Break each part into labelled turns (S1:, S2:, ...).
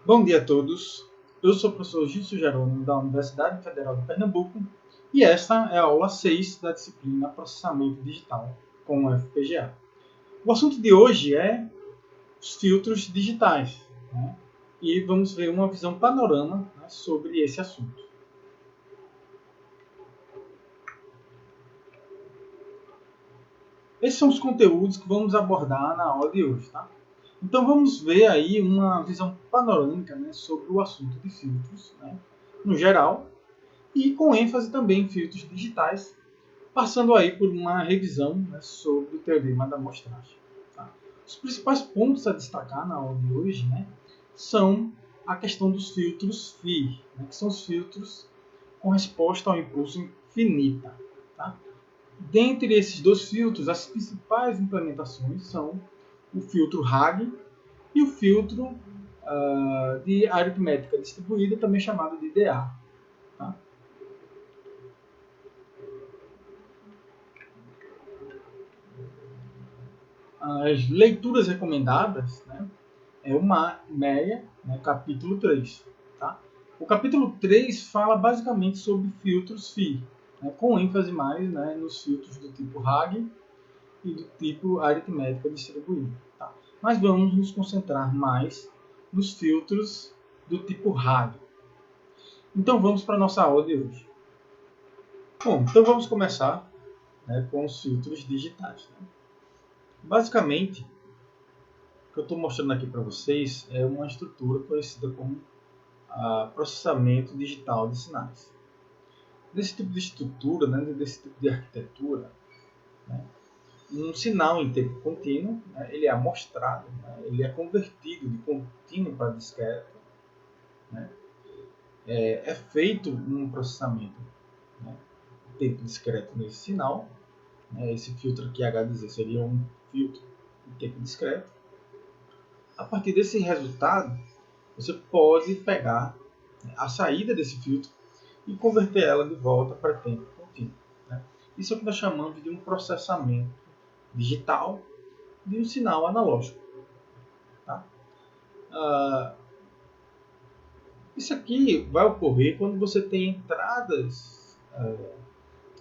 S1: Bom dia a todos. Eu sou o professor Gilson Jerônimo da Universidade Federal de Pernambuco e esta é a aula 6 da disciplina Processamento Digital com o FPGA. O assunto de hoje é os filtros digitais, né? E vamos ver uma visão panorama, né, sobre esse assunto. Esses são os conteúdos que vamos abordar na aula de hoje, tá? Então vamos ver aí uma visão panorâmica, né, sobre o assunto de filtros, né, no geral, e com ênfase também em filtros digitais, passando aí por uma revisão, né, sobre o teorema da amostragem. Tá? Os principais pontos a destacar na aula de hoje, né, são a questão dos filtros FIR, né, que são os filtros com resposta ao impulso infinita. Tá? Dentre esses dois filtros, as principais implementações são o filtro Hague e o filtro de aritmética distribuída, também chamado de DA. Tá? As leituras recomendadas, né, é o Meia, né, capítulo 3. Tá? O capítulo 3 fala basicamente sobre filtros FIR, né, com ênfase mais, né, nos filtros do tipo Hague e do tipo aritmética distribuída. Tá? Mas vamos nos concentrar mais nos filtros do tipo Hague. Então vamos para a nossa aula de hoje. Bom, então vamos começar, né, com os filtros digitais. Né? Basicamente, o que eu estou mostrando aqui para vocês é uma estrutura conhecida como processamento digital de sinais. Desse tipo de estrutura, né, desse tipo de arquitetura, né, um sinal em tempo contínuo, né, ele é amostrado, né, ele é convertido de contínuo para discreto, né, é feito um processamento, né, em tempo discreto nesse sinal, né, esse filtro aqui HDZ seria um filtro em tempo discreto. A partir desse resultado, você pode pegar a saída desse filtro e converter ela de volta para tempo contínuo. Né? Isso é o que nós chamamos de um processamento digital de um sinal analógico. Tá? Isso aqui vai ocorrer quando você tem entradas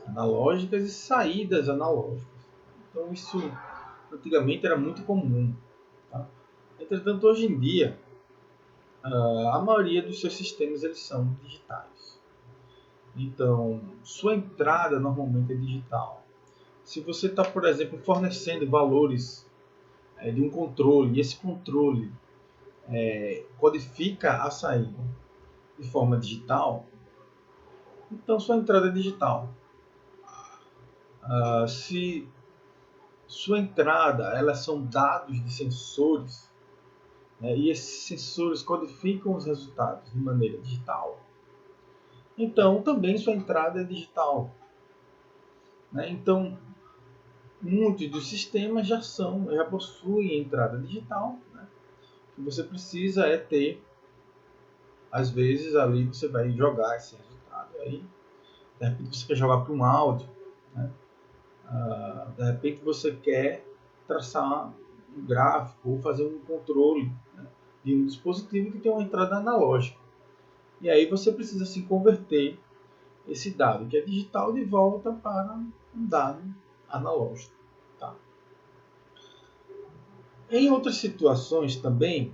S1: analógicas e saídas analógicas. Então isso antigamente era muito comum. Tá? Entretanto, hoje em dia, a maioria dos seus sistemas eles são digitais. Então, sua entrada normalmente é digital. Se você está, por exemplo, fornecendo valores de um controle e esse controle codifica a saída de forma digital, então sua entrada é digital. Se sua entrada elas são dados de sensores, né, e esses sensores codificam os resultados de maneira digital, então também sua entrada é digital. Né? Então, muitos dos sistemas já possuem entrada digital. Né? O que você precisa é ter, às vezes ali você vai jogar esse resultado, aí de repente você quer jogar para um áudio, né? De repente você quer traçar um gráfico ou fazer um controle, né, de um dispositivo que tem uma entrada analógica. E aí você precisa se converter esse dado que é digital de volta para um dado analógico. Tá? Em outras situações também,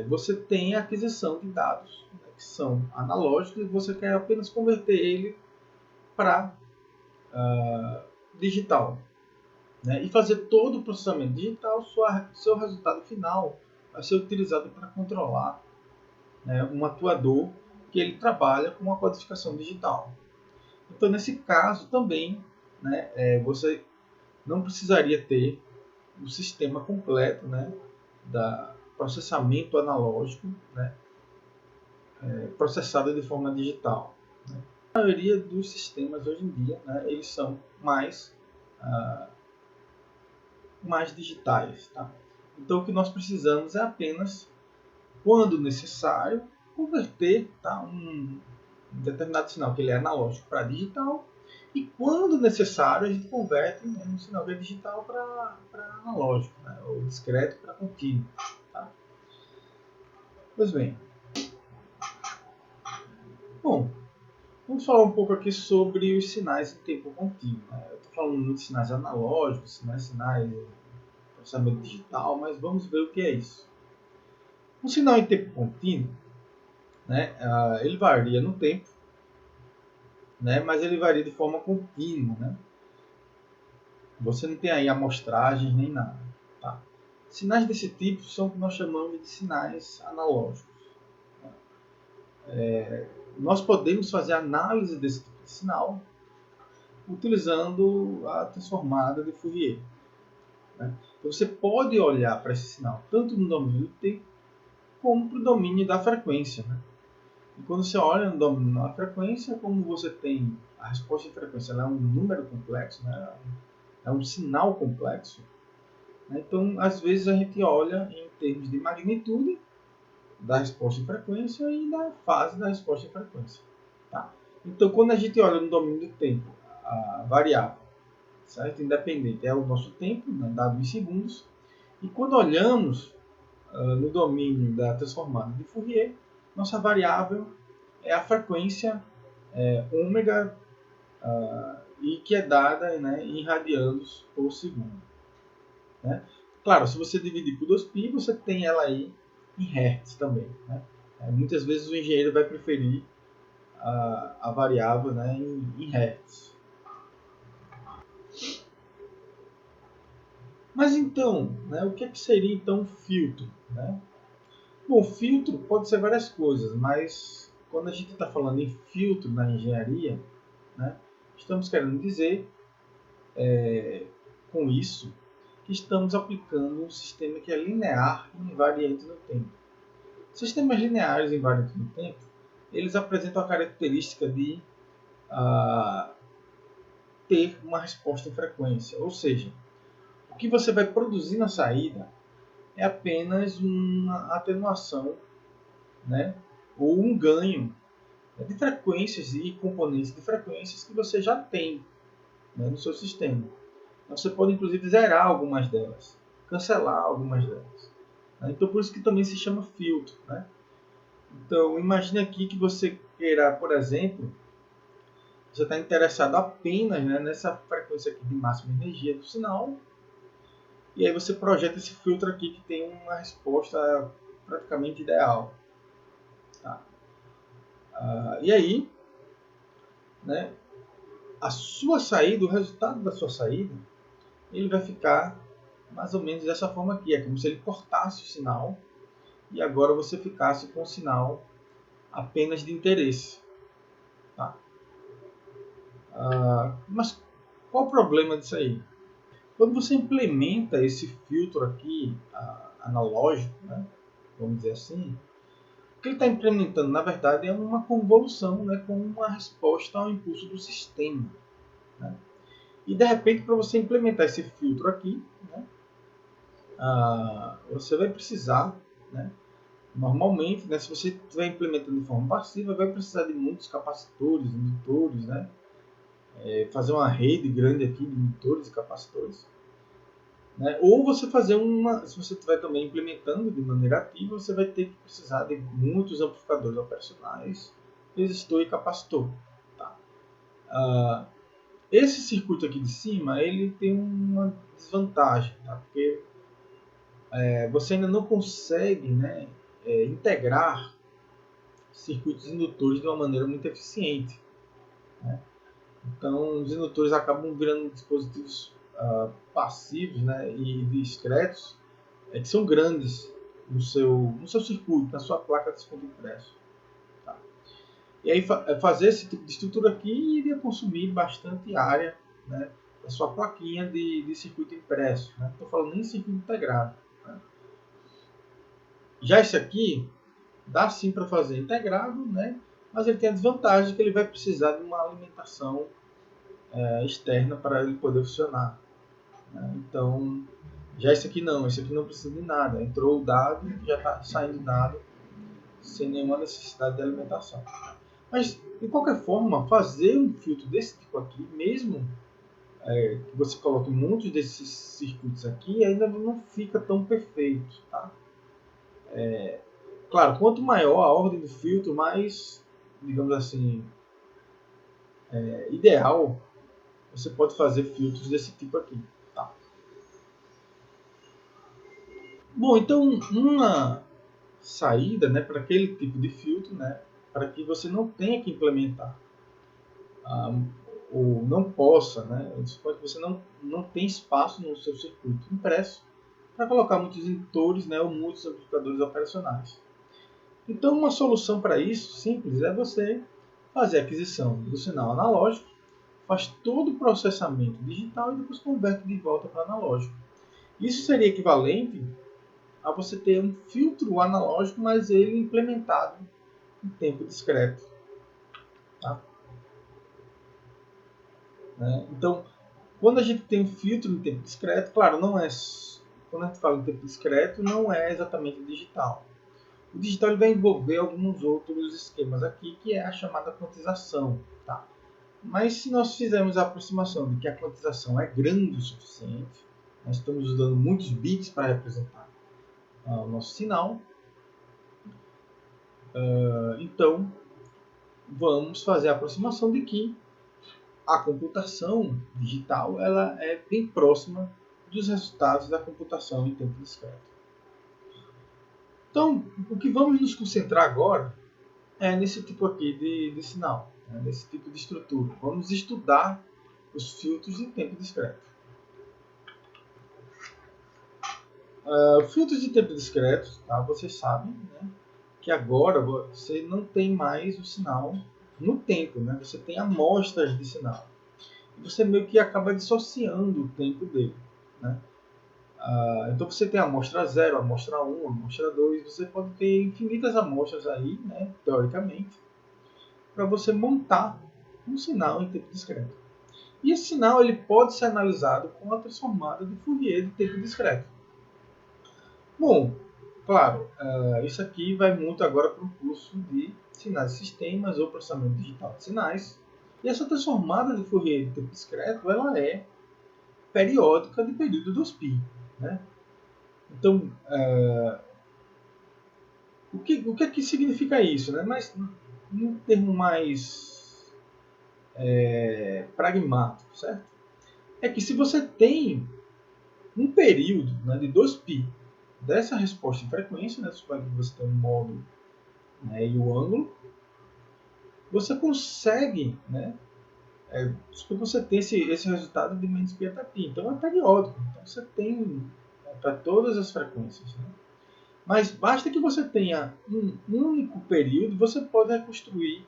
S1: você tem a aquisição de dados, né, que são analógicos, e você quer apenas converter ele para digital. Né, e fazer todo o processamento digital, seu resultado final vai ser utilizado para controlar, né, um atuador que ele trabalha com uma codificação digital. Então, nesse caso também, né, você não precisaria ter o sistema completo, né, da processamento analógico, né, processado de forma digital. Né. A maioria dos sistemas hoje em dia, né, eles são mais digitais. Tá? Então, o que nós precisamos é apenas, quando necessário, converter, tá, um determinado sinal que ele é analógico para digital, e quando necessário a gente converte, né, um sinal que é digital para analógico, né, ou discreto para contínuo. Tá? Pois bem, bom, vamos falar um pouco aqui sobre os sinais em tempo contínuo. Né? Eu estou falando muito de sinais analógicos, sinais de processamento digital, mas vamos ver o que é isso. Um sinal em tempo contínuo, né, ele varia no tempo, né, mas ele varia de forma contínua. Né? Você não tem aí amostragens nem nada. Tá? Sinais desse tipo são o que nós chamamos de sinais analógicos. Nós podemos fazer análise desse tipo de sinal utilizando a transformada de Fourier. Né? Então, você pode olhar para esse sinal tanto no domínio do tempo como para o domínio da frequência. Né? E quando você olha no domínio da frequência, como você tem a resposta de frequência, ela é um número complexo, né? É um sinal complexo. Né? Então, às vezes a gente olha em termos de magnitude da resposta de frequência e da fase da resposta de frequência. Tá? Então, quando a gente olha no domínio do tempo, a variável, certo? Independente, é o nosso tempo, né, dado em segundos. E quando olhamos no domínio da transformada de Fourier, nossa variável é a frequência ômega, e que é dada, né, em radianos por segundo. Né? Claro, se você dividir por 2π, você tem ela aí em hertz também. Né? Muitas vezes o engenheiro vai preferir a variável, né, em hertz. Mas então, né, o que seria então um filtro? Né? Bom, filtro pode ser várias coisas, mas quando a gente está falando em filtro na engenharia, né, estamos querendo dizer com isso que estamos aplicando um sistema que é linear e invariante no tempo. Sistemas lineares e invariantes no tempo, eles apresentam a característica de ter uma resposta em frequência, ou seja, o que você vai produzir na saída é apenas uma atenuação, né, ou um ganho de frequências e componentes de frequências que você já tem, né, no seu sistema. Você pode inclusive zerar algumas delas, cancelar algumas delas. Né? Então por isso que também se chama filtro. Né? Então imagine aqui que você queira, por exemplo, você está interessado apenas, né, nessa frequência aqui de máxima energia do sinal, e aí você projeta esse filtro aqui que tem uma resposta praticamente ideal. Tá? E aí, né, a sua saída, o resultado da sua saída, ele vai ficar mais ou menos dessa forma aqui. É como se ele cortasse o sinal e agora você ficasse com o sinal apenas de interesse. Tá? Mas qual o problema disso aí? Quando você implementa esse filtro aqui, analógico, né, vamos dizer assim, o que ele está implementando, na verdade, é uma convolução, né, com uma resposta ao impulso do sistema. Né? E, de repente, para você implementar esse filtro aqui, né, você vai precisar, né, normalmente, né, se você estiver implementando de forma passiva, vai precisar de muitos capacitores, indutores, né, fazer uma rede grande aqui de indutores e capacitores. Né? Ou você fazer se você estiver também implementando de maneira ativa, você vai ter que precisar de muitos amplificadores operacionais, resistor e capacitor. Tá? Esse circuito aqui de cima, ele tem uma desvantagem, tá? Porque você ainda não consegue, né, integrar circuitos indutores de uma maneira muito eficiente. Né? Então, os indutores acabam virando dispositivos passivos, né, e discretos, que são grandes no seu circuito, na sua placa de fundo impresso. Tá? E aí fazer esse tipo de estrutura aqui iria consumir bastante área, né, da sua plaquinha de circuito impresso. Não estou falando nem circuito integrado. Né? Já esse aqui dá sim para fazer integrado, né, mas ele tem a desvantagem que ele vai precisar de uma alimentação externa para ele poder funcionar. Né? Então, já esse aqui não precisa de nada. Entrou o dado, já está saindo dado sem nenhuma necessidade de alimentação. Mas, de qualquer forma, fazer um filtro desse tipo aqui, mesmo que você coloque muitos desses circuitos aqui, ainda não fica tão perfeito. Tá? Claro, quanto maior a ordem do filtro, mais, digamos assim, ideal você pode fazer filtros desse tipo aqui. Tá? Bom, então uma saída, né, para aquele tipo de filtro, né, para que você não tenha que implementar ou não possa, né, que você não tem espaço no seu circuito impresso para colocar muitos indutores, né, ou muitos amplificadores operacionais. Então, uma solução para isso simples é você fazer a aquisição do sinal analógico, faz todo o processamento digital e depois converte de volta para analógico. Isso seria equivalente a você ter um filtro analógico, mas ele implementado em tempo discreto. Tá? Então, quando a gente tem um filtro em tempo discreto, claro, não é. Quando a gente fala em tempo discreto, não é exatamente digital. O digital ele vai envolver alguns outros esquemas aqui, que é a chamada quantização. Tá? Mas se nós fizermos a aproximação de que a quantização é grande o suficiente, nós estamos usando muitos bits para representar o nosso sinal, então vamos fazer a aproximação de que a computação digital ela é bem próxima dos resultados da computação em tempo discreto. Então, o que vamos nos concentrar agora é nesse tipo aqui de sinal, né, nesse tipo de estrutura. Vamos estudar os filtros em tempo discreto. Filtros de tempo discreto, tá? Vocês sabem, né, que agora você não tem mais o sinal no tempo, né? Você tem amostras de sinal. E você meio que acaba dissociando o tempo dele, né? Então você tem a amostra 0, a amostra 1, a amostra 2, você pode ter infinitas amostras aí, né, teoricamente, para você montar um sinal em tempo discreto. E esse sinal ele pode ser analisado com a transformada de Fourier de tempo discreto. Bom, claro, isso aqui vai muito agora para o curso de sinais de sistemas ou processamento digital de sinais. E essa transformada de Fourier de tempo discreto ela é periódica de período 2π. Né? Então, o que é que significa isso? Né? Mas, num termo mais pragmático, certo? É que se você tem um período, né, de 2π dessa resposta em frequência, né, supondo que você tem um módulo, né, e o ângulo, você consegue, né, supondo que você tem esse resultado de menos π até π. Então é periódico. Então você tem para todas as frequências. Né? Mas basta que você tenha um único período, você pode reconstruir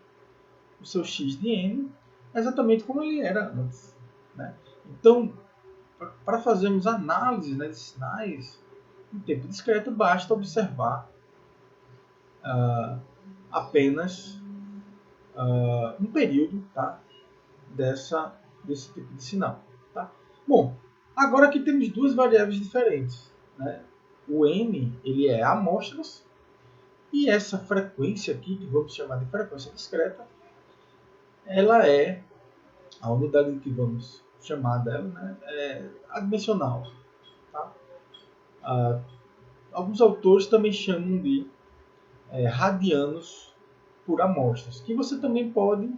S1: o seu x de n exatamente como ele era antes. Né? Então, para fazermos análise, né, de sinais em tempo discreto, basta observar apenas um período, tá, desse tipo de sinal. Tá? Bom, agora aqui temos duas variáveis diferentes. Né? O m ele é amostras e essa frequência aqui, que vamos chamar de frequência discreta, ela é a unidade que vamos chamar dela, né, é adimensional. Tá? Alguns autores também chamam de radianos por amostras, que você também pode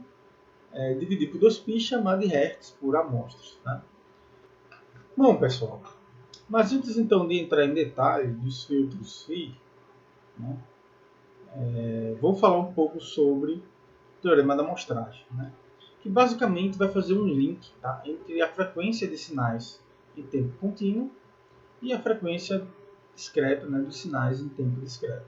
S1: dividir por 2π e chamar de hertz por amostras. Né? Bom, pessoal, mas antes então de entrar em detalhes dos filtros Phi, né, vou falar um pouco sobre o teorema da amostragem, né, que basicamente vai fazer um link, tá, entre a frequência de sinais em tempo contínuo e a frequência discreta, né, dos sinais em tempo discreto.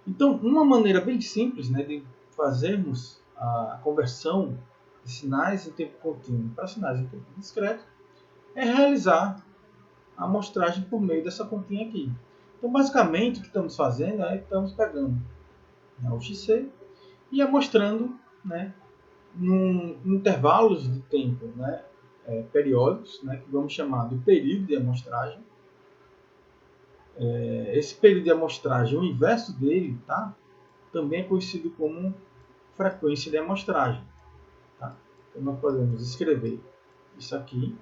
S1: Então, uma maneira bem simples, né, de fazermos a conversão de sinais em tempo contínuo para sinais em tempo discreto é realizar a amostragem por meio dessa continha aqui. Então, basicamente, o que estamos fazendo é estamos pegando, né, o XC e amostrando, né, em intervalos de tempo, né, periódicos, né, que vamos chamar de período de amostragem. Esse período de amostragem, o inverso dele, tá, também é conhecido como frequência de amostragem. Tá? Então, nós podemos escrever isso aqui.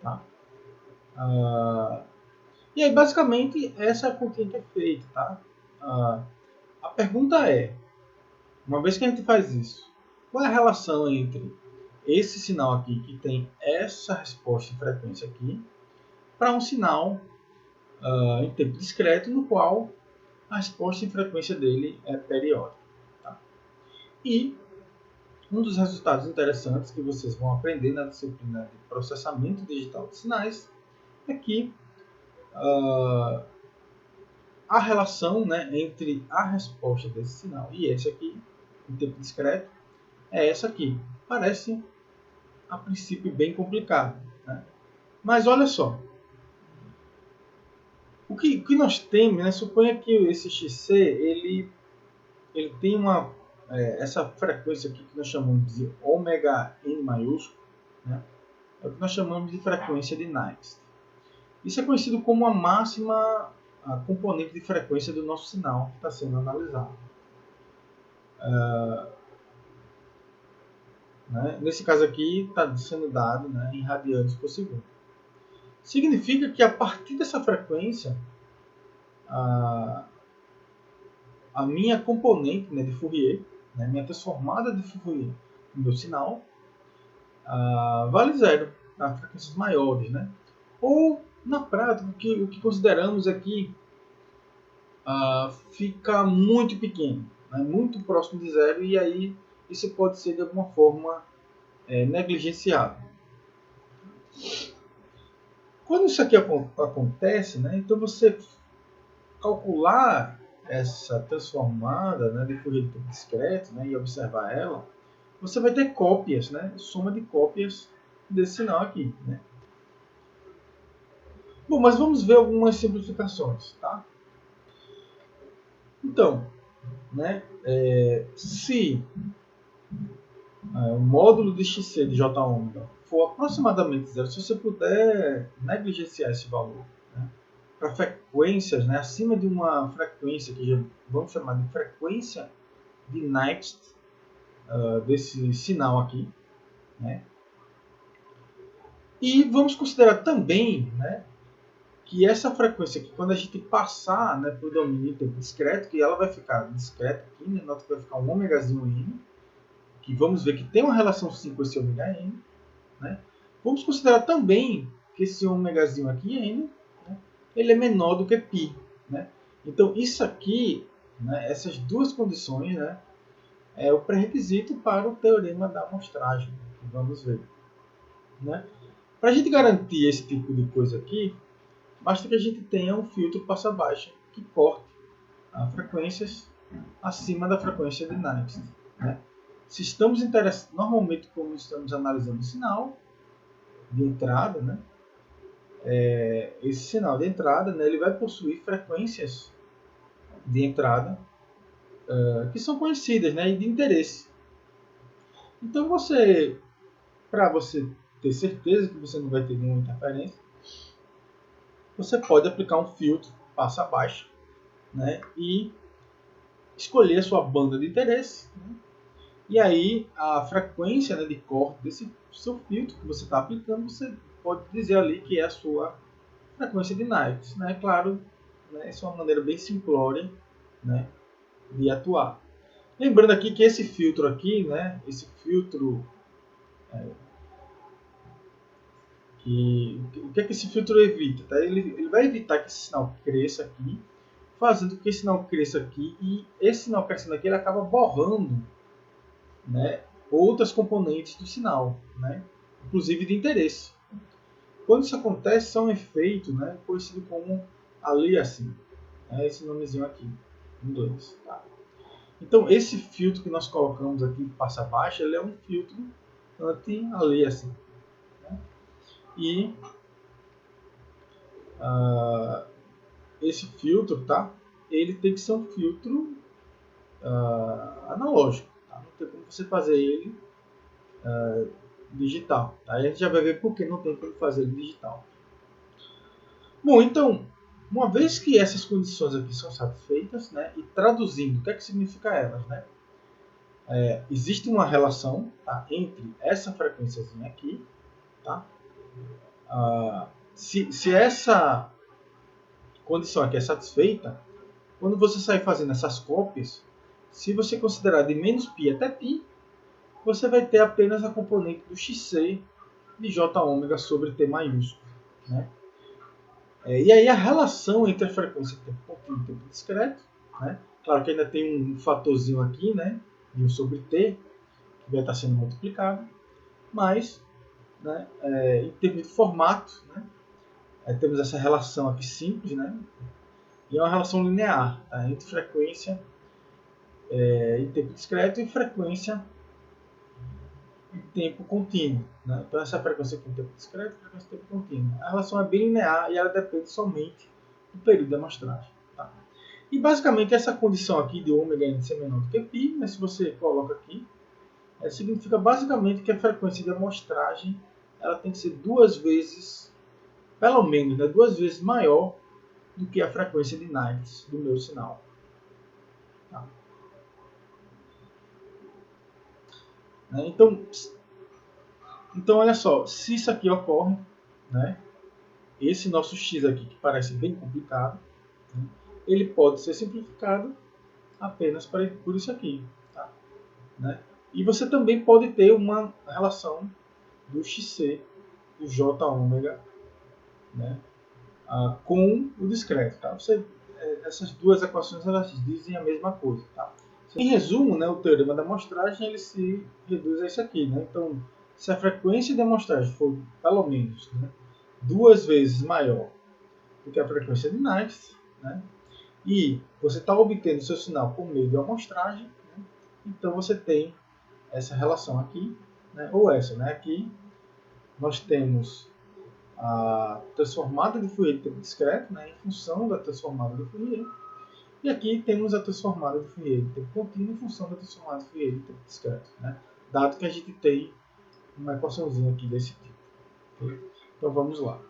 S1: Tá? E aí, basicamente, essa é a continha que é feita, tá? A pergunta é, uma vez que a gente faz isso, qual é a relação entre esse sinal aqui, que tem essa resposta em frequência aqui, para um sinal em tempo discreto, no qual a resposta em frequência dele é periódica. Tá? E um dos resultados interessantes que vocês vão aprender na disciplina de processamento digital de sinais é que a relação, né, entre a resposta desse sinal e esse aqui, em tempo discreto, é essa aqui. Parece, a princípio, bem complicado. Né? Mas olha só. O que nós temos, né, suponha que esse XC ele tem essa frequência aqui que nós chamamos de ômega n maiúsculo, né, é o que nós chamamos de frequência de Nyquist. Isso é conhecido como a máxima componente de frequência do nosso sinal que está sendo analisado. Né? Nesse caso aqui está sendo dado, né, em radianos por segundo. Significa que a partir dessa frequência, a minha componente, né, de Fourier, né, minha transformada de Fourier no meu sinal, vale zero, a frequências maiores. Né? Ou, na prática, o que consideramos aqui fica muito pequeno, né, muito próximo de zero, e aí isso pode ser de alguma forma negligenciado. Quando isso aqui acontece, né, então você calcular essa transformada, né, de Fourier de tempo discreto, né, e observar ela, você vai ter cópias, né, soma de cópias desse sinal aqui. Né? Bom, mas vamos ver algumas simplificações. Tá? Então, né, se o módulo de XC de J ômega for aproximadamente zero, se você puder negligenciar esse valor, né, para frequências, né, acima de uma frequência que já vamos chamar de frequência de Nyquist, desse sinal aqui, né? E vamos considerar também, né, que essa frequência aqui, quando a gente passar, né, para o domínio tempo discreto, que ela vai ficar discreta aqui, né, nota que vai ficar um ômegazinho n, que vamos ver que tem uma relação sim com esse ômega n. Né? Vamos considerar também que esse ômegazinho aqui, n, né, ele é menor do que π. Né? Então, isso aqui, né, essas duas condições, né, é o pré-requisito para o teorema da amostragem, que vamos ver. Né? Para a gente garantir esse tipo de coisa aqui, basta que a gente tenha um filtro passa-baixa que corte as frequências acima da frequência de Nyquist. Né? Se estamos interessados, normalmente, como estamos analisando o sinal de entrada, né? Esse sinal de entrada, né, ele vai possuir frequências de entrada que são conhecidas, né, e de interesse. Então, para você ter certeza que você não vai ter nenhuma interferência, você pode aplicar um filtro passa-baixa, né, e escolher a sua banda de interesse. Né, e aí, a frequência, né, de corte desse seu filtro que você está aplicando, você pode dizer ali que é a sua frequência de Nyquist. Né? Claro, né, essa é uma maneira bem simplória, né, de atuar. Lembrando aqui que esse filtro aqui, né, esse filtro... o que é que esse filtro evita? Tá? Ele vai evitar que esse sinal cresça aqui, fazendo com que esse sinal cresça aqui, e esse sinal crescendo aqui ele acaba borrando, né, outras componentes do sinal, né, inclusive de interesse. Quando isso acontece, é um efeito, né, conhecido como aliasing, né, esse nomezinho aqui, em inglês. Tá? Então, esse filtro que nós colocamos aqui, passa baixa, ele é um filtro anti-aliasing. Né? E esse filtro, tá, ele tem que ser um filtro analógico. Tá? Não tem como você fazer ele digital. Tá? A gente já vai ver por que não tem como fazer ele digital. Bom, então, uma vez que essas condições aqui são satisfeitas, né, e traduzindo, o que é que significa elas? Né? Existe uma relação, tá, entre essa frequênciazinha aqui, tá? Se essa condição aqui é satisfeita, quando você sair fazendo essas cópias, se você considerar de menos π até π, você vai ter apenas a componente do xc de j ômega sobre t maiúsculo, né? E aí a relação entre a frequência de tempo contínuo e tempo discreto, né? Claro que ainda tem um fatorzinho aqui, né, de 1 sobre t, que vai estar sendo multiplicado, mas, né, em termos de formato, né, temos essa relação aqui simples, né, e é uma relação linear, tá, entre frequência em tempo discreto e frequência em tempo contínuo, né? Então essa frequência aqui em tempo discreto e frequência em tempo contínuo. A relação é bem linear e ela depende somente do período de amostragem. Tá? E basicamente essa condição aqui de ômega n ser menor do que π, né, se você coloca aqui, significa basicamente que a frequência de amostragem ela tem que ser 2 vezes, pelo menos, né, 2 vezes maior do que a frequência de Naides do meu sinal. Tá? Então, olha só, se isso aqui ocorre, né, esse nosso x aqui, que parece bem complicado, né, ele pode ser simplificado apenas por isso aqui. Tá? Né? E você também pode ter uma relação do xc, do j ômega, né, com o discreto. Tá? Essas duas equações elas dizem a mesma coisa. Tá? Em resumo, né, o teorema da amostragem ele se reduz a isso aqui. Né? Então, se a frequência de amostragem for pelo menos, né, 2 vezes maior do que a frequência de Naides, né, e você está obtendo seu sinal por meio de amostragem, né, então você tem essa relação aqui, né, ou essa. Né, aqui nós temos a transformada de Fourier de tempo discreto, né, em função da transformada de Fourier. E aqui temos a transformada de Fourier de tempo contínuo em função da transformada de Fourier de tempo discreto. Né, dado que a gente tem uma equaçãozinha aqui desse tipo. Okay? Então vamos lá.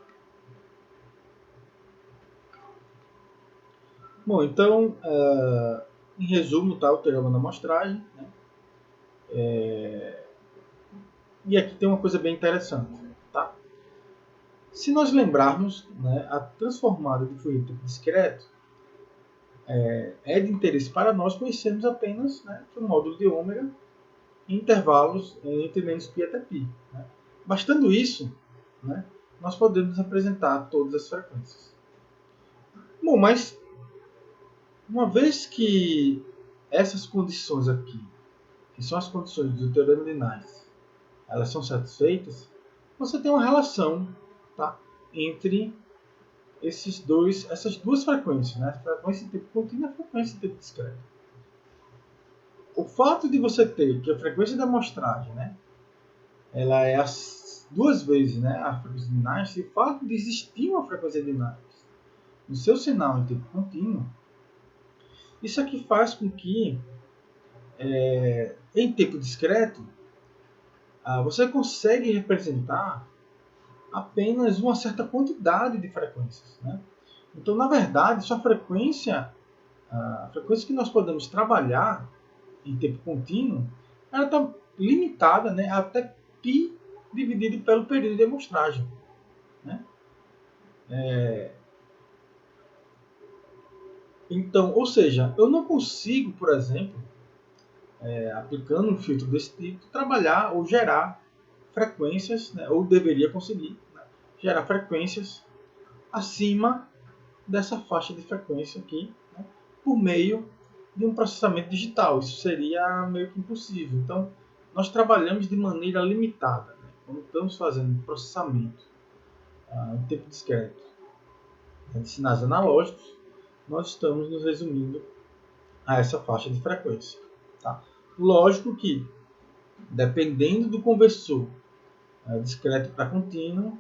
S1: Bom, então, em resumo, tá, o teorema da amostragem. Né? E aqui tem uma coisa bem interessante. Tá? Se nós lembrarmos, né, a transformada de Fourier de tempo discreto é de interesse para nós conhecermos apenas, né, o módulo de ômega em intervalos entre menos π até π. Né? Bastando isso, né, nós podemos representar todas as frequências. Bom, mas uma vez que essas condições aqui, que são as condições do teorema de Naides, elas são satisfeitas, você tem uma relação, tá, entre essas duas frequências, né? A frequência em tempo contínuo e a frequência em tempo discreto. O fato de você ter que a frequência da amostragem, né, ela é as 2 vezes, né, a frequência de Naides, e o fato de existir uma frequência de Naides no seu sinal em tempo contínuo, isso aqui faz com que, em tempo discreto, você consegue representar apenas uma certa quantidade de frequências. Né? Então, na verdade, a frequência que nós podemos trabalhar em tempo contínuo, ela está limitada, né, até π dividido pelo período de amostragem. Né? Então, ou seja, eu não consigo, por exemplo, aplicando um filtro desse tipo, trabalhar ou gerar frequências, né, ou deveria conseguir, né, gerar frequências acima dessa faixa de frequência aqui, né, por meio de um processamento digital. Isso seria meio que impossível. Então, nós trabalhamos de maneira limitada. Né? Quando estamos fazendo processamento em tempo discreto, de sinais analógicos, nós estamos nos resumindo a essa faixa de frequência. Tá? Lógico que, dependendo do conversor discreto para contínuo,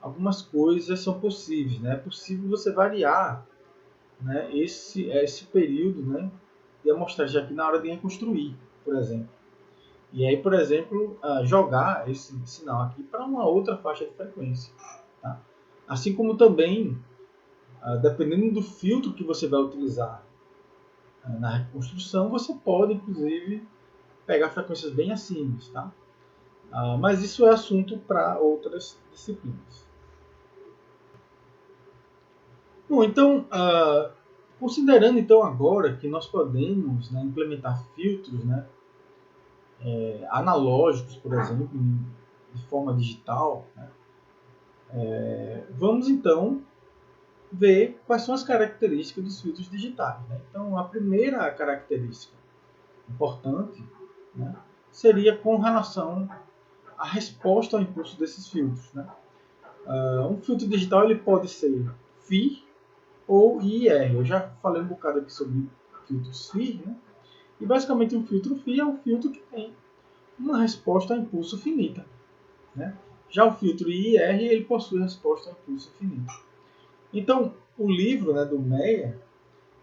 S1: algumas coisas são possíveis. Né? É possível você variar, né, esse período, né, de amostragem aqui na hora de reconstruir, por exemplo. E aí, por exemplo, jogar esse sinal aqui para uma outra faixa de frequência. Tá? Assim como também, dependendo do filtro que você vai utilizar na reconstrução, você pode, inclusive, pegar frequências bem acima. Tá? Mas isso é assunto para outras disciplinas. Bom, então, considerando então agora que nós podemos, né, implementar filtros, né, analógicos, por exemplo, de forma digital, né, vamos então ver quais são as características dos filtros digitais. Né? Então, a primeira característica importante, né, seria com relação à resposta ao impulso desses filtros. Né? Um filtro digital ele pode ser FI ou IR. Eu já falei um bocado aqui sobre filtros FI, né? E basicamente um filtro FI é um filtro que tem uma resposta a impulso finita. Né? Já o filtro IR ele possui resposta a impulso finito. Então, o livro, né, do Meyer,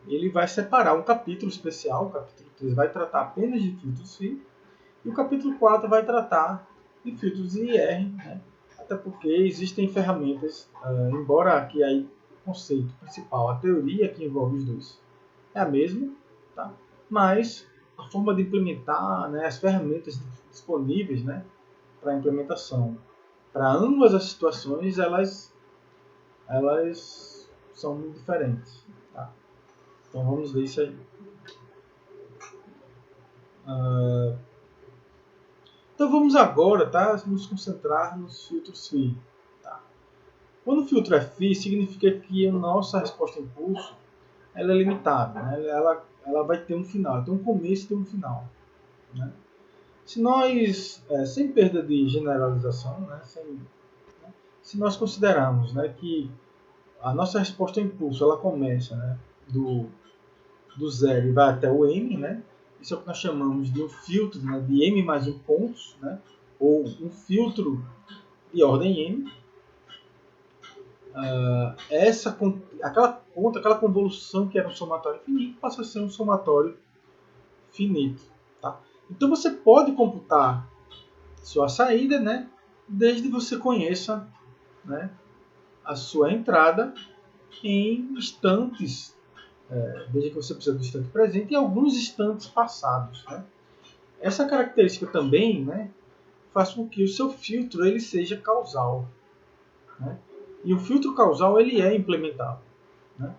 S1: ele vai separar um capítulo especial, o capítulo 3 vai tratar apenas de filtros FI, e o capítulo 4 vai tratar de filtros IR, né? Até porque existem ferramentas, embora aqui aí o conceito principal, a teoria que envolve os dois é a mesma, tá? Mas a forma de implementar, né, as ferramentas disponíveis, né, para implementação para ambas as situações, elas são muito diferentes. Tá? Então vamos ver isso aí. Então vamos agora, tá, nos concentrar nos filtros FI. Tá? Quando o filtro é FI, significa que a nossa resposta a impulso ela é limitada. Né? Ela vai ter um final, tem um começo e tem um final. Né? Se nós, sem perda de generalização, né, se nós considerarmos, né, que a nossa resposta ao impulso ela começa, né, do zero e vai até o m, né? Isso é o que nós chamamos de um filtro, né, de m mais um pontos, né? Ou um filtro de ordem m. Aquela convolução que era um somatório finito passa a ser um somatório finito. Tá? Então você pode computar sua saída, né, desde que você conheça, né, a sua entrada em instantes, desde que você precisa do instante presente e alguns instantes passados. Né? Essa característica também, né, faz com que o seu filtro ele seja causal. Né? E o filtro causal ele é implementável. Né?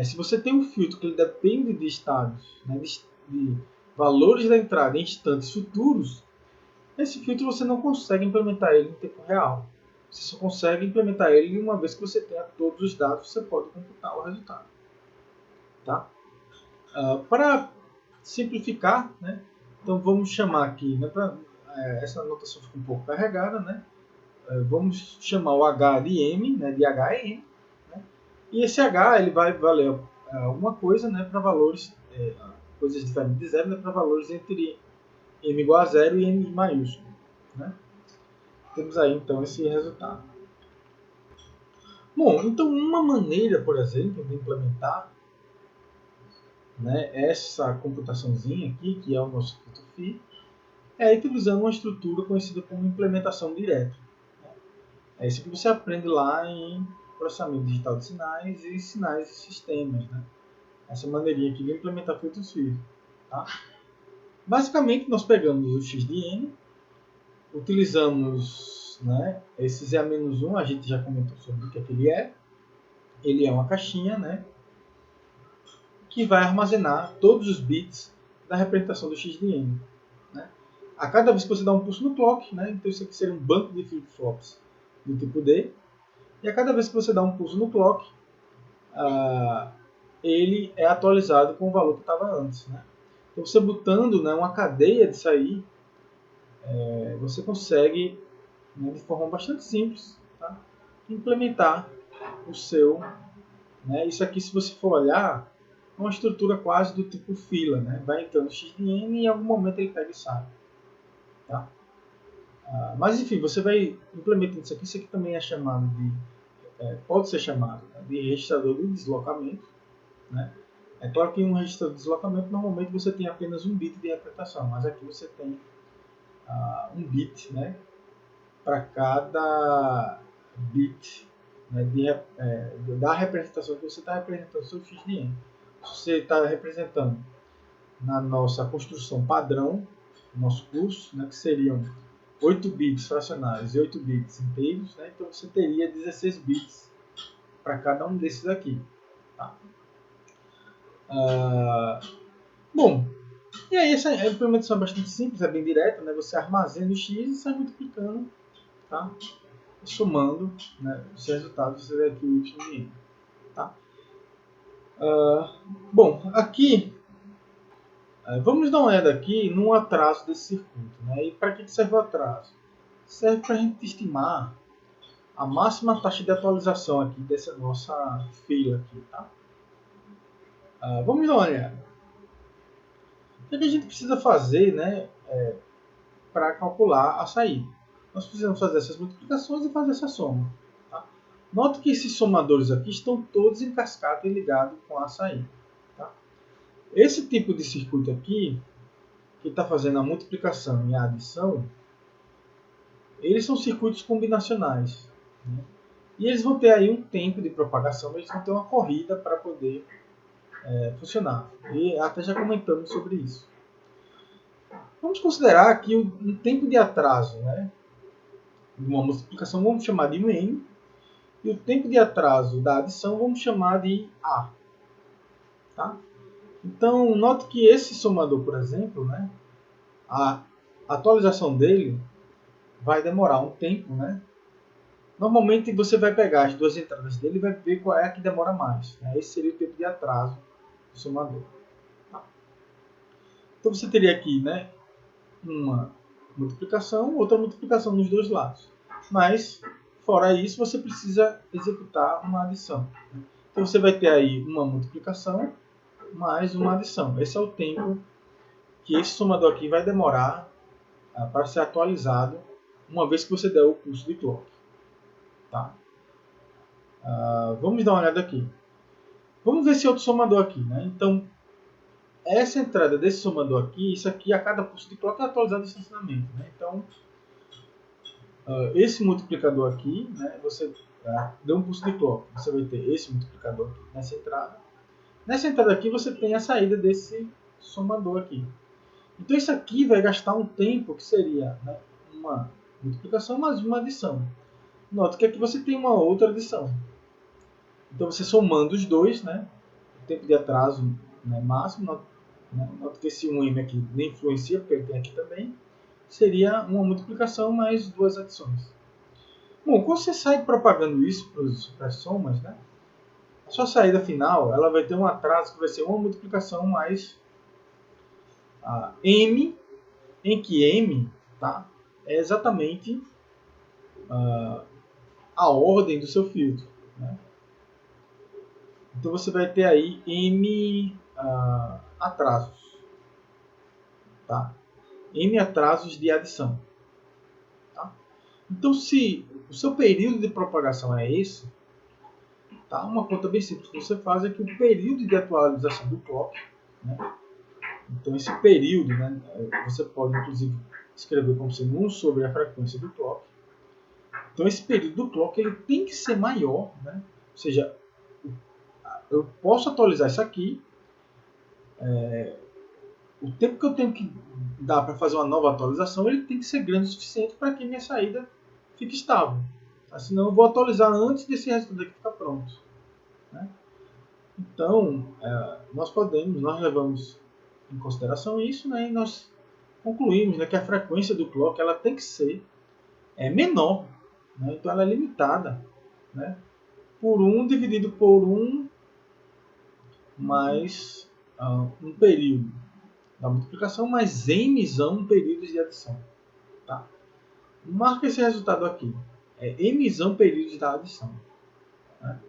S1: Se você tem um filtro que ele depende de estados, né, de valores da entrada em instantes futuros, esse filtro você não consegue implementar ele em tempo real. Você só consegue implementar ele uma vez que você tenha todos os dados, você pode computar o resultado. Tá? Para simplificar, né, então vamos chamar aqui, né, essa anotação fica um pouco carregada, né, vamos chamar o H de M, né, de H é M, né, e esse H ele vai valer alguma coisa, né, para valores, coisas diferentes de zero, né, para valores entre M igual a zero e M maiúsculo. Né. Temos aí então esse resultado. Bom, então uma maneira, por exemplo, de implementar, né, essa computaçãozinha aqui, que é o nosso filtro FI, é utilizando uma estrutura conhecida como implementação direta. É isso que você aprende lá em processamento digital de sinais e sinais de sistemas. Né? Essa maneirinha aqui de implementar filtros FI. Tá? Basicamente, nós pegamos o x de n, utilizamos, né, esse ZA-1, a gente já comentou sobre o que ele é. Ele é uma caixinha, né, que vai armazenar todos os bits da representação do x de n. Né? A cada vez que você dá um pulso no clock, né, então isso aqui seria um banco de flip-flops do tipo D, e a cada vez que você dá um pulso no clock, ele é atualizado com o valor que estava antes. Né? Então você botando, né, uma cadeia disso aí, você consegue, né, de forma bastante simples, tá, implementar o seu. Né, isso aqui, se você for olhar, é uma estrutura quase do tipo fila. Né? Vai entrando x de n e em algum momento ele pega e sai. Tá? Mas enfim, você vai implementando isso aqui. Isso aqui também é chamado de, pode ser chamado, né, de registrador de deslocamento. Né? É claro que em um registrador de deslocamento normalmente você tem apenas um bit de representação, mas aqui você tem um bit, né, para cada bit, né, da representação que você está representando o seu x de n. Se você está representando na nossa construção padrão, no nosso curso, né, que seriam 8 bits fracionários e 8 bits inteiros, né, então você teria 16 bits para cada um desses aqui. Tá? Bom, e aí essa implementação é bastante simples, é bem direta, né? Você armazena o x e sai multiplicando, tá? Somando, né, os resultados, você vê aqui o y de n. Tá? Bom, aqui vamos dar uma olhada aqui no atraso desse circuito. Né? E para que serve o atraso? Serve para a gente estimar a máxima taxa de atualização aqui dessa nossa fila aqui. Tá? Vamos dar uma olhada. O que a gente precisa fazer, né, para calcular a saída? Nós precisamos fazer essas multiplicações e fazer essa soma. Tá? Note que esses somadores aqui estão todos em cascata e ligados com a saída. Tá? Esse tipo de circuito aqui, que está fazendo a multiplicação e a adição, eles são circuitos combinacionais. Né? E eles vão ter aí um tempo de propagação, eles vão ter uma corrida para poder funcionar. E até já comentamos sobre isso. Vamos considerar aqui um tempo de atraso, né, de uma multiplicação, vamos chamar de n, e o tempo de atraso da adição vamos chamar de a. Tá? Então, note que esse somador, por exemplo, né, a atualização dele vai demorar um tempo. Né? Normalmente você vai pegar as duas entradas dele e vai ver qual é a que demora mais. Né? Esse seria o tempo de atraso do somador. Tá? Então você teria aqui, né, uma multiplicação, outra multiplicação nos dois lados. Mas, fora isso, você precisa executar uma adição. Então você vai ter aí uma multiplicação mais uma adição. Esse é o tempo que esse somador aqui vai demorar para ser atualizado uma vez que você der o pulso de clock. Tá? Vamos dar uma olhada aqui. Vamos ver esse outro somador aqui. Né? Então, essa entrada desse somador aqui, isso aqui a cada pulso de clock é atualizado instantaneamente. Né? Então, esse multiplicador aqui, né, você deu um pulso de clock, você vai ter esse multiplicador aqui nessa entrada. Nessa entrada aqui você tem a saída desse somador aqui. Então isso aqui vai gastar um tempo que seria, né, uma multiplicação mais uma adição. Note que aqui você tem uma outra adição. Então você somando os dois, né, o tempo de atraso, né, máximo, note que esse 1m aqui nem influencia, porque ele tem aqui também, seria uma multiplicação mais duas adições. Bom, quando você sai propagando isso para as somas, né, a sua saída final ela vai ter um atraso que vai ser uma multiplicação mais m, em que m, tá, é exatamente a ordem do seu filtro. Né? Então você vai ter aí m atrasos. Tá? M atrasos de adição. Tá? Então, se o seu período de propagação é esse, tá? Uma conta bem simples que você faz é que o período de atualização do clock, né? Então esse período, né, você pode inclusive escrever como sendo 1 sobre a frequência do clock. Então esse período do clock ele tem que ser maior, né? Ou seja, eu posso atualizar isso aqui, o tempo que eu tenho que dar para fazer uma nova atualização ele tem que ser grande o suficiente para que minha saída fique estável. Senão eu vou atualizar antes desse resultado aqui ficar pronto. Né? Então, nós levamos em consideração isso, né, e nós concluímos, né, que a frequência do clock ela tem que ser menor. Né? Então ela é limitada, né, por 1 dividido por 1 mais um período da multiplicação mais m períodos de adição. Tá? Marca esse resultado aqui. É m períodos da adição. Né?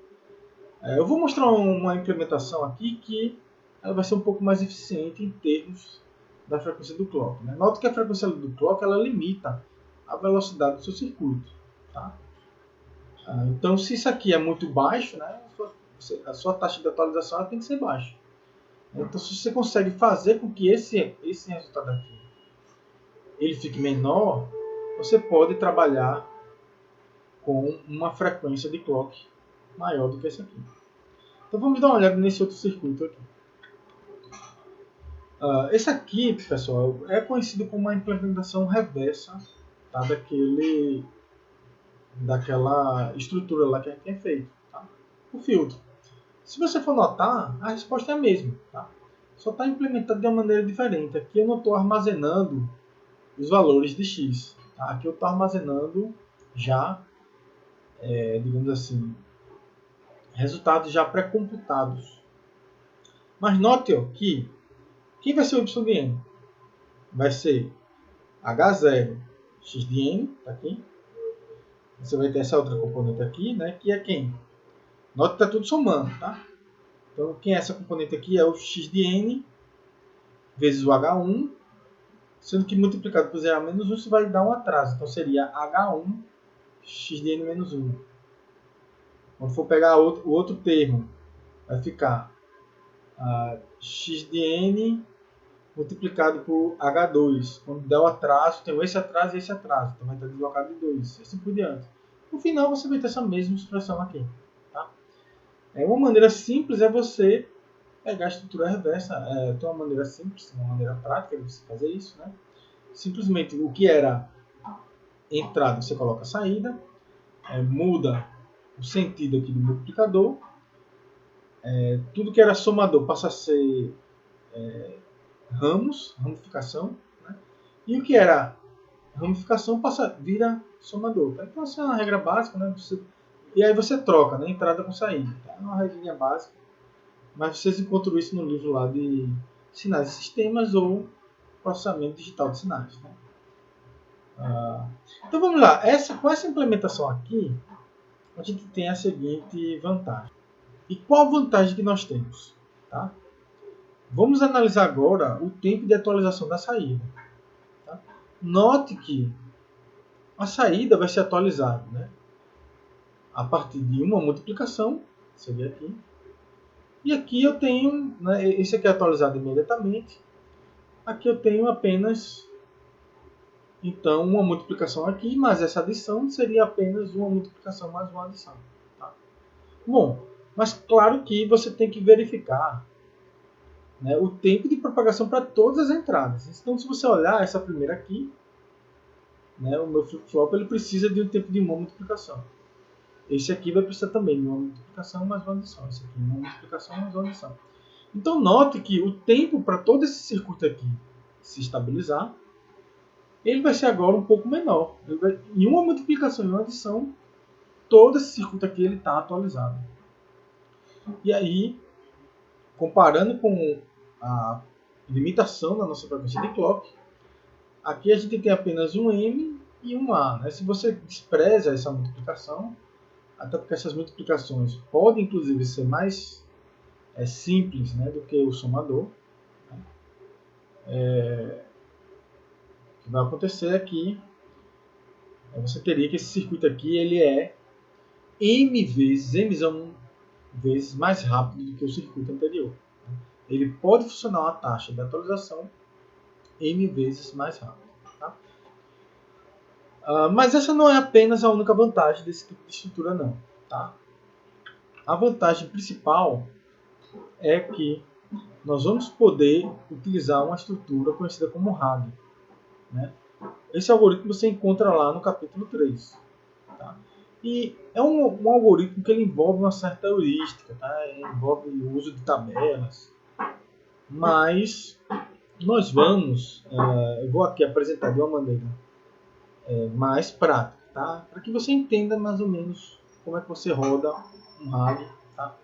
S1: Eu vou mostrar uma implementação aqui que ela vai ser um pouco mais eficiente em termos da frequência do clock. Né? Note que a frequência do clock ela limita a velocidade do seu circuito. Tá? Então, se isso aqui é muito baixo, né, a sua taxa de atualização ela tem que ser baixa. Então, se você consegue fazer com que esse resultado aqui ele fique menor, você pode trabalhar com uma frequência de clock maior do que essa aqui. Então vamos dar uma olhada nesse outro circuito aqui. Esse aqui, pessoal, é conhecido como uma implementação reversa, tá, daquela estrutura lá que a gente tinha feito. Tá? O filtro. Se você for notar, a resposta é a mesma. Tá? Só está implementado de uma maneira diferente. Aqui eu não estou armazenando os valores de x. Tá? Aqui eu estou armazenando já, digamos assim, resultados já pré-computados. Mas note ó, que quem vai ser o y de n? Vai ser h0 x de n, tá aqui. Você vai ter essa outra componente aqui, né, que é quem? Note que está tudo somando, tá? Então, quem é essa componente aqui é o x de n vezes o h1, sendo que multiplicado por 0 a menos 1, isso vai dar um atraso. Então, seria h1 x de n menos 1. Quando for pegar o outro termo, vai ficar x de n multiplicado por h2. Quando der o atraso, tem esse atraso e esse atraso. Então vai estar deslocado de 2. E assim por diante. No final, você vai ter essa mesma expressão aqui. Tá? Uma maneira simples é você pegar a estrutura reversa. Tem uma maneira simples, uma maneira prática de você fazer isso. Né? Simplesmente o que era entrada, você coloca saída. Muda o sentido aqui do multiplicador. Tudo que era somador passa a ser ramificação. Né? E o que era ramificação vira somador. Tá? Então essa é uma regra básica. Né? E aí você troca, né? Entrada com saída. Tá? É uma regrinha básica. Mas vocês encontram isso no livro lá de sinais e sistemas ou processamento digital de sinais. Né? Então vamos lá. Com essa implementação aqui, a gente tem a seguinte vantagem. E qual vantagem que nós temos? Tá? Vamos analisar agora o tempo de atualização da saída. Tá? Note que a saída vai ser atualizada, né? A partir de uma multiplicação, seria aqui. E aqui eu tenho, né, esse aqui é atualizado imediatamente. Aqui eu tenho apenas, então, uma multiplicação aqui, mas essa adição seria apenas uma multiplicação mais uma adição. Tá? Bom, mas claro que você tem que verificar, né, o tempo de propagação para todas as entradas. Então, se você olhar essa primeira aqui, né, o meu flip-flop ele precisa de um tempo de uma multiplicação. Esse aqui vai precisar também de uma multiplicação mais uma adição. Esse aqui uma multiplicação mais uma adição. Então, note que o tempo para todo esse circuito aqui se estabilizar, ele vai ser agora um pouco menor. Em uma multiplicação e uma adição, todo esse circuito aqui está atualizado. E aí, comparando com a limitação da nossa frequência de clock, aqui a gente tem apenas um M e um A. Né? Se você despreza essa multiplicação, até porque essas multiplicações podem inclusive ser mais simples, né, do que o somador, né? O que vai acontecer aqui você teria que esse circuito aqui ele é M vezes mais rápido do que o circuito anterior. Ele pode funcionar uma taxa de atualização M vezes mais rápido. Tá? Mas essa não é apenas a única vantagem desse tipo de estrutura, não. Tá? A vantagem principal é que nós vamos poder utilizar uma estrutura conhecida como RAG. Né? Esse algoritmo você encontra lá no capítulo 3. Tá? E é um algoritmo que ele envolve uma certa heurística, tá? Envolve o uso de tabelas. Mas nós vamos, eu vou aqui apresentar de uma maneira mais prática, tá? Para que você entenda mais ou menos como é que você roda um RAG. Tá?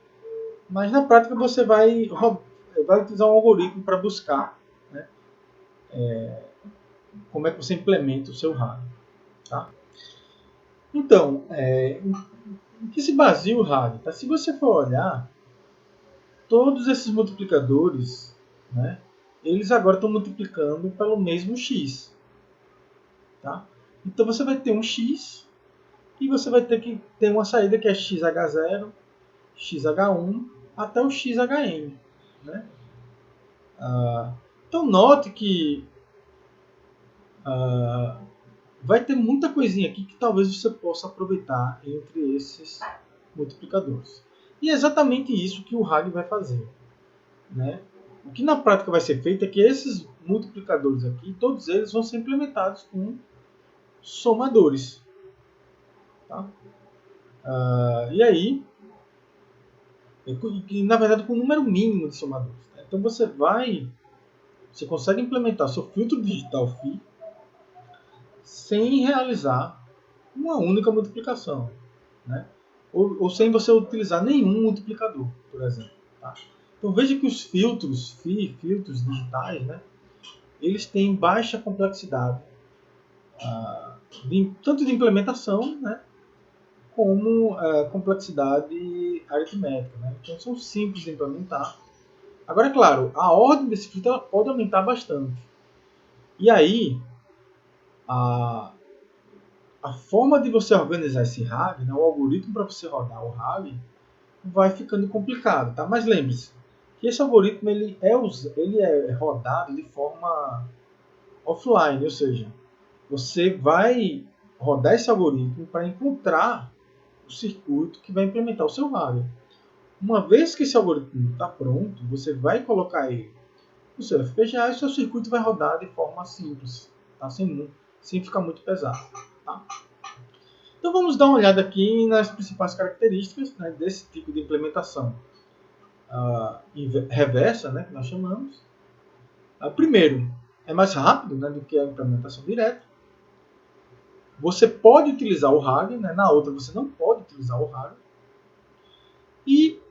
S1: Mas na prática você vai utilizar um algoritmo para buscar, né, como é que você implementa o seu RAG. Tá? Então, em que se baseia o RAG? Tá? Se você for olhar, todos esses multiplicadores, né, eles agora estão multiplicando pelo mesmo x. Tá? Então você vai ter um x e você vai ter que ter uma saída que é xh0, xh1 até o xhn. Né? Então note que vai ter muita coisinha aqui que talvez você possa aproveitar entre esses multiplicadores. E é exatamente isso que o RAG vai fazer. Né? O que na prática vai ser feito é que esses multiplicadores aqui, todos eles vão ser implementados com somadores. Tá? E aí, e na verdade com um número mínimo de somadores. Né? Então você consegue implementar seu filtro digital phi sem realizar uma única multiplicação, né? Ou sem você utilizar nenhum multiplicador, por exemplo. Tá? Então veja que os filtros phi, filtros digitais, né? Eles têm baixa complexidade, tanto de implementação, né? Como complexidade aritmética. Né? Então são simples de implementar. Agora, é claro, a ordem desse filtro ela pode aumentar bastante. E aí, a forma de você organizar esse RAG, né, o algoritmo para você rodar o RAG, vai ficando complicado. Tá? Mas lembre-se que esse algoritmo ele é rodado de forma offline, ou seja, você vai rodar esse algoritmo para encontrar o circuito que vai implementar o seu RAG. Uma vez que esse algoritmo está pronto, você vai colocar ele no seu FPGA e o seu circuito vai rodar de forma simples, tá? sem ficar muito pesado. Tá? Então vamos dar uma olhada aqui nas principais características, né, desse tipo de implementação reversa, né, que nós chamamos. Primeiro, é mais rápido, né, do que a implementação direta. Você pode utilizar o RAG, né, na outra você não pode utilizar o RAG. E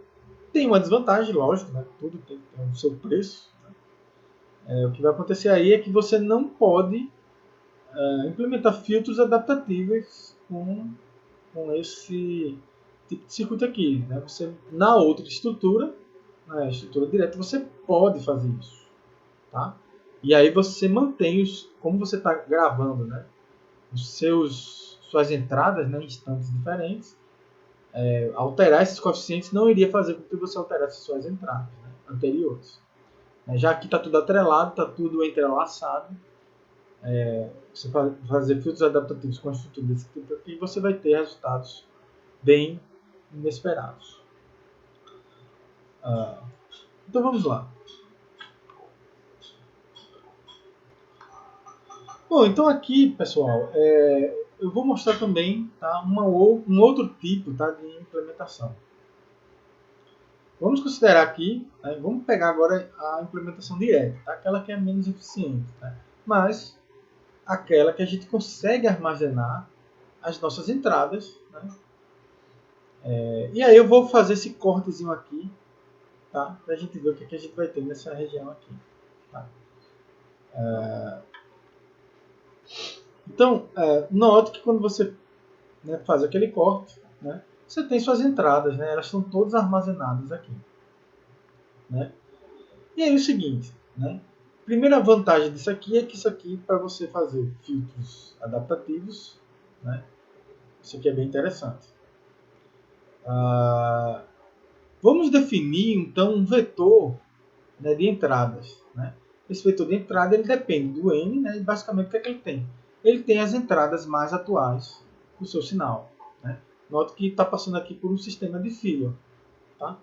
S1: tem uma desvantagem, lógico, né, tudo tem que ter o seu preço. Né. O que vai acontecer aí é que você não pode implementar filtros adaptativos com esse tipo de circuito aqui. Né? Você, na outra estrutura, na estrutura direta, você pode fazer isso. Tá? E aí você mantém, como você está gravando, né? Suas entradas, né, em instantes diferentes, alterar esses coeficientes não iria fazer com que você alterasse suas entradas, né, anteriores. Já aqui está tudo atrelado, está tudo entrelaçado. Você fazer filtros adaptativos com a estrutura desse tipo aqui, você vai ter resultados bem inesperados. Então vamos lá. Bom, então aqui, pessoal, eu vou mostrar também, tá, um outro tipo, tá, de implementação. Vamos considerar aqui, né, vamos pegar agora a implementação direta, tá, aquela que é menos eficiente, tá, mas aquela que a gente consegue armazenar as nossas entradas. Né, e aí eu vou fazer esse cortezinho aqui, tá, para a gente ver o que a gente vai ter nessa região aqui. Tá. Então, note que quando você, né, faz aquele corte, né, você tem suas entradas, né, elas estão todas armazenadas aqui. Né? E aí o seguinte, né, primeira vantagem disso aqui é que isso aqui, para você fazer filtros adaptativos, né, isso aqui é bem interessante. Vamos definir, então, um vetor, né, de entradas. Né? Esse vetor de entrada ele depende do n, né, e basicamente o que é que ele tem? Ele tem as entradas mais atuais do seu sinal. Né? Note que está passando aqui por um sistema de fila. Tá?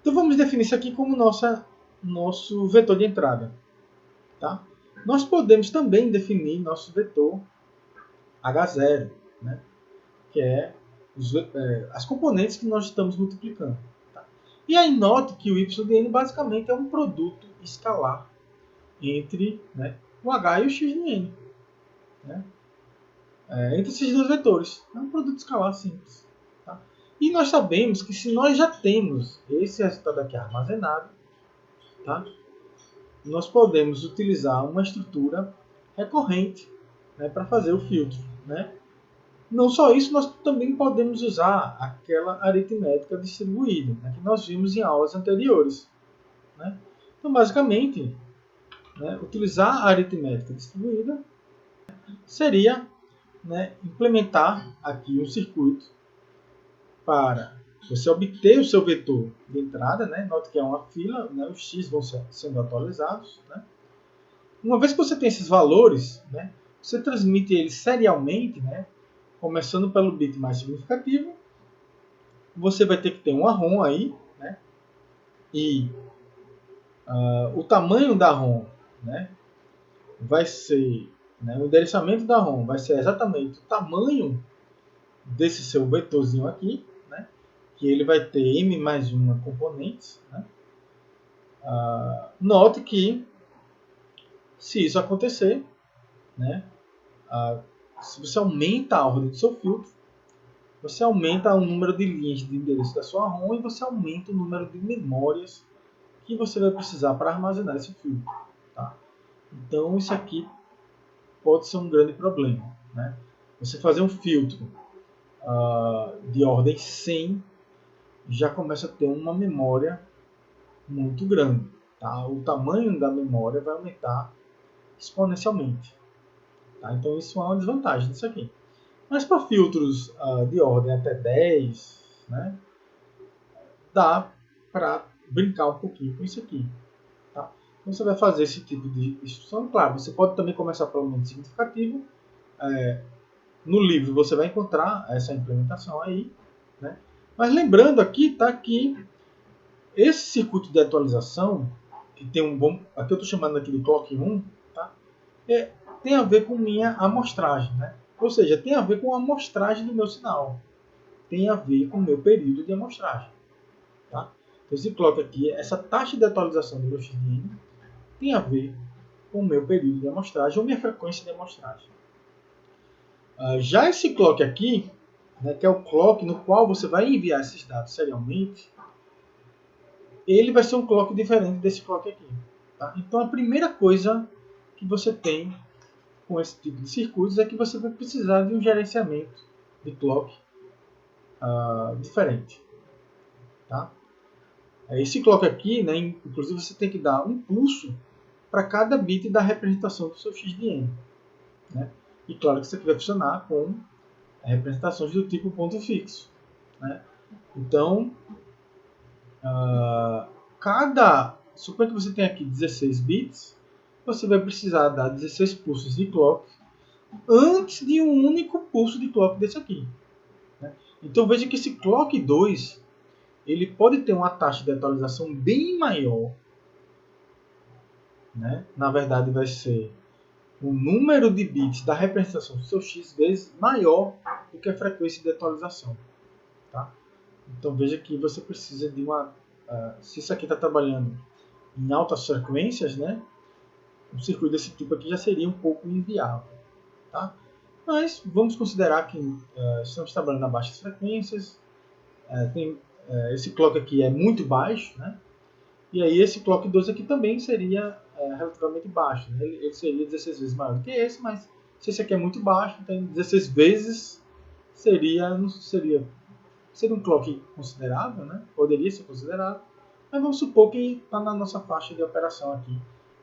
S1: Então vamos definir isso aqui como nosso vetor de entrada. Tá? Nós podemos também definir nosso vetor H0, né? Que é as componentes que nós estamos multiplicando. Tá? E aí note que o y de n basicamente é um produto escalar entre, né, o h e o x de n. Né? Entre esses dois vetores. É um produto escalar simples. Tá? E nós sabemos que se nós já temos esse resultado aqui armazenado, tá? Nós podemos utilizar uma estrutura recorrente, né, para fazer o filtro. Né? Não só isso, nós também podemos usar aquela aritmética distribuída, né, que nós vimos em aulas anteriores. Né? Então, basicamente, né, utilizar a aritmética distribuída seria, né, implementar aqui um circuito para você obter o seu vetor de entrada. Né? Note que é uma fila, né, os x vão sendo atualizados. Né? Uma vez que você tem esses valores, né, você transmite eles serialmente, né, começando pelo bit mais significativo. Você vai ter que ter uma ROM aí, né, e o tamanho da ROM, né, vai ser, né, o endereçamento da ROM vai ser exatamente o tamanho desse seu vetorzinho aqui, né, que ele vai ter m mais 1 componentes, né? Note que, se isso acontecer, né, se você aumenta a ordem do seu filtro, você aumenta o número de linhas de endereço da sua ROM e você aumenta o número de memórias que você vai precisar para armazenar esse filtro. Tá? Então, isso aqui pode ser um grande problema. Né? Você fazer um filtro de ordem 100 já começa a ter uma memória muito grande. Tá? O tamanho da memória vai aumentar exponencialmente. Tá? Então, isso é uma desvantagem disso aqui. Mas para filtros de ordem até 10, né, dá para brincar um pouquinho com isso aqui. Tá? Então você vai fazer esse tipo de instrução. Claro, você pode também começar pelo aumento significativo. No livro você vai encontrar essa implementação aí. Né? Mas lembrando aqui, tá, que esse circuito de atualização, que tem um bom. Aqui eu estou chamando aqui de clock 1, tá? Tem a ver com minha amostragem. Né? Ou seja, tem a ver com a amostragem do meu sinal. Tem a ver com o meu período de amostragem. Tá? Então, esse clock aqui, essa taxa de atualização do meu XDN, tem a ver com o meu período de amostragem ou minha frequência de amostragem. Já esse clock aqui, né, que é o clock no qual você vai enviar esses dados serialmente, ele vai ser um clock diferente desse clock aqui. Tá? Então, a primeira coisa que você tem com esse tipo de circuitos é que você vai precisar de um gerenciamento de clock diferente. Tá? Esse clock aqui, né, inclusive você tem que dar um pulso para cada bit da representação do seu XDN. Né? E claro que isso aqui vai funcionar com representações do tipo ponto fixo. Né? Então, suponha que você tem aqui 16 bits, você vai precisar dar 16 pulsos de clock antes de um único pulso de clock desse aqui. Né? Então veja que esse clock 2 ele pode ter uma taxa de atualização bem maior. Né? Na verdade, vai ser o número de bits da representação do seu x vezes maior do que a frequência de atualização. Tá? Então veja que você precisa de uma... se isso aqui está trabalhando em altas frequências, né? Um circuito desse tipo aqui já seria um pouco inviável. Tá? Mas vamos considerar que estamos trabalhando a baixas frequências. Esse clock aqui é muito baixo, né? E aí esse clock 2 aqui também seria relativamente baixo. Né? Ele seria 16 vezes maior do que esse, mas se esse aqui é muito baixo, então 16 vezes seria um clock considerável, né? Poderia ser considerável, mas vamos supor que está na nossa faixa de operação aqui,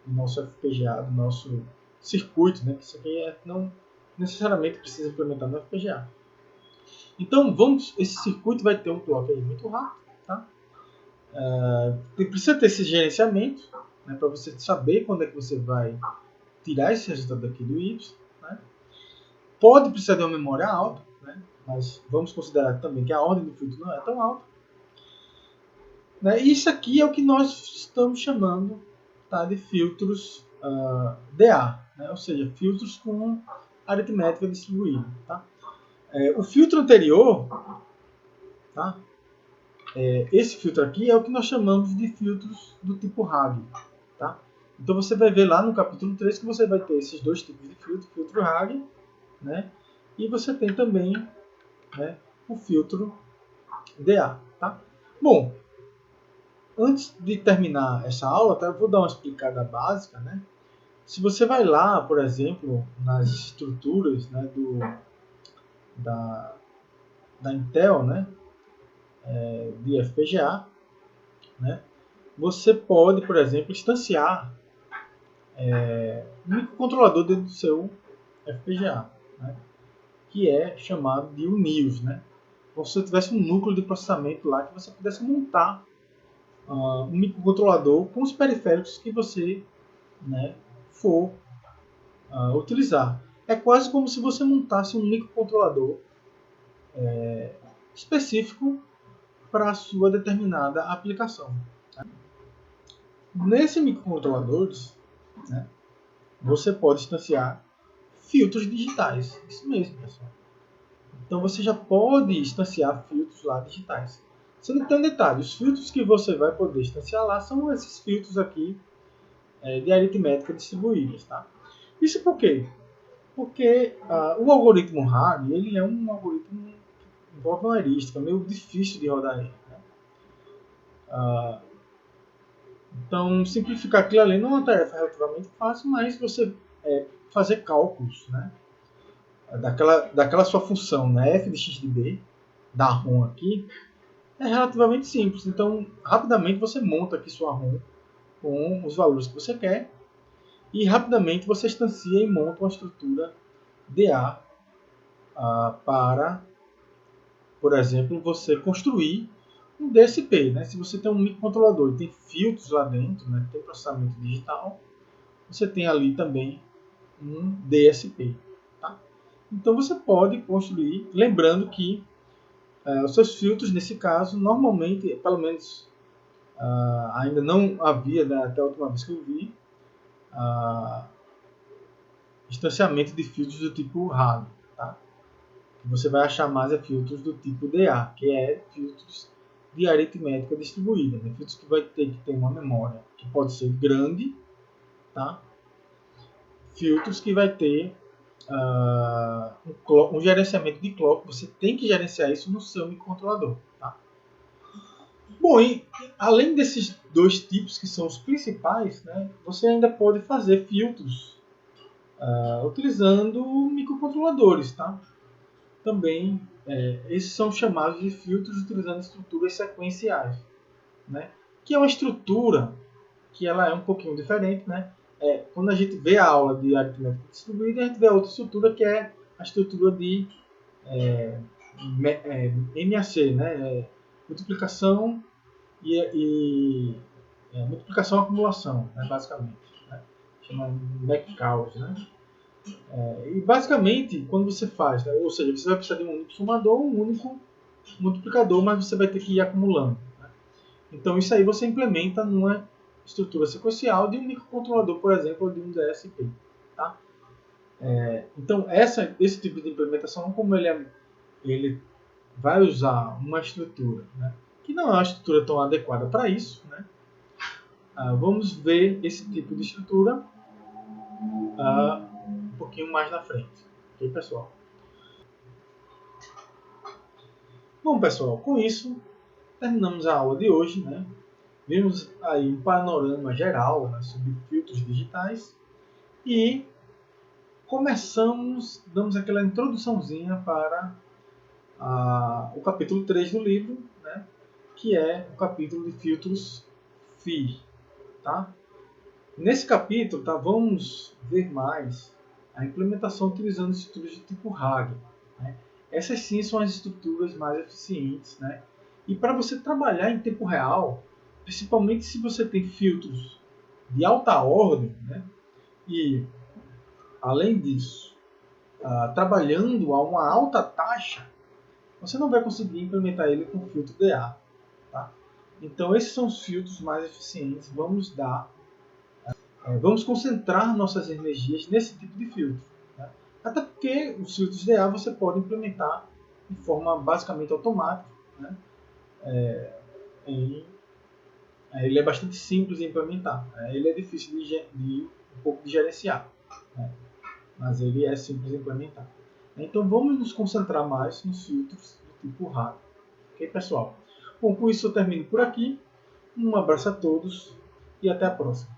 S1: do nosso FPGA, do nosso circuito, né? Que isso aqui não necessariamente precisa implementar no FPGA. Então esse circuito vai ter um clock aí muito rápido, tá? Precisa ter esse gerenciamento, né, para você saber quando é que você vai tirar esse resultado aqui do Y. Né? Pode precisar de uma memória alta, né, mas vamos considerar também que a ordem do filtro não é tão alta. Né? Isso aqui é o que nós estamos chamando, tá, de filtros DA, né? Ou seja, filtros com aritmética distribuída. Tá? O filtro anterior, tá? Esse filtro aqui é o que nós chamamos de filtros do tipo RAG. Tá? Então você vai ver lá no capítulo 3 que você vai ter esses dois tipos de filtro, filtro RAG, né? E você tem também, né, o filtro DA. Tá? Bom, antes de terminar essa aula, tá, eu vou dar uma explicada básica. Né? Se você vai lá, por exemplo, nas estruturas, né, da Intel, né, de FPGA, né, você pode, por exemplo, instanciar um microcontrolador dentro do seu FPGA, né, que é chamado de um NIOS. Né? Como se você tivesse um núcleo de processamento lá que você pudesse montar um microcontrolador com os periféricos que você, né, for utilizar. É quase como se você montasse um microcontrolador específico para a sua determinada aplicação. Tá? Nesse microcontrolador, né, você pode instanciar filtros digitais. Isso mesmo, pessoal. Então você já pode instanciar filtros lá digitais. Sendo que tem um detalhe, os filtros que você vai poder instanciar lá são esses filtros aqui de aritmética distribuídas. Tá? Isso por quê? Porque o algoritmo RAG, ele é um algoritmo que envolve uma heurística meio difícil de rodar ele. Né? Então, simplificar aquilo ali não é uma tarefa relativamente fácil, mas você fazer cálculos, né? daquela sua função, né? f de x de b, da ROM aqui, é relativamente simples. Então, rapidamente você monta aqui sua ROM com os valores que você quer e rapidamente você instancia e monta uma estrutura DA para, por exemplo, você construir um DSP. Né? Se você tem um microcontrolador e tem filtros lá dentro, né? Tem processamento digital, você tem ali também um DSP. Tá? Então você pode construir, lembrando que os seus filtros, nesse caso, normalmente, pelo menos ainda não havia, né, até a última vez que eu vi, distanciamento de filtros do tipo RAG. Tá? Você vai achar mais filtros do tipo DA, que é filtros de aritmética distribuída. Né? Filtros que vai ter que ter uma memória que pode ser grande, tá? Filtros que vai ter um gerenciamento de clock. Você tem que gerenciar isso no seu microcontrolador. Tá? Bom, e além desses dois tipos que são os principais, né, você ainda pode fazer filtros utilizando microcontroladores. Tá? Também, esses são chamados de filtros utilizando estruturas sequenciais. Né? Que é uma estrutura que ela é um pouquinho diferente. Né? Quando a gente vê a aula de aritmética distribuída, a gente vê a outra estrutura que é a estrutura de MAC, né? Multiplicação e multiplicação e acumulação, né? Basicamente. Né? Chama MAC-Caos. Né? E basicamente, quando você faz, né? Ou seja, você vai precisar de um único somador, um único multiplicador, mas você vai ter que ir acumulando. Né? Então isso aí você implementa numa estrutura sequencial de um microcontrolador, por exemplo, ou de um DSP. Tá? Então esse tipo de implementação, como ele vai usar uma estrutura, né, que não é uma estrutura tão adequada para isso, né, vamos ver esse tipo de estrutura um pouquinho mais na frente. Ok, pessoal? Bom, pessoal, com isso terminamos a aula de hoje. Né? Vimos aí um panorama geral, né, sobre filtros digitais e damos aquela introduçãozinha para o capítulo 3 do livro, né, que é o capítulo de filtros Phi. Tá? Nesse capítulo, tá, vamos ver mais a implementação utilizando estruturas de tipo RAG. Né? Essas sim são as estruturas mais eficientes. Né? E para você trabalhar em tempo real, principalmente se você tem filtros de alta ordem, né? E, além disso, trabalhando a uma alta taxa, você não vai conseguir implementar ele com filtro DA. Tá? Então, esses são os filtros mais eficientes. Vamos concentrar nossas energias nesse tipo de filtro. Né? Até porque os filtros DA você pode implementar de forma basicamente automática. Né? Ele é bastante simples de implementar. Ele é difícil um pouco de gerenciar. Né? Mas ele é simples de implementar. Então vamos nos concentrar mais nos filtros do tipo RAG. Ok, pessoal? Bom, com isso eu termino por aqui. Um abraço a todos e até a próxima.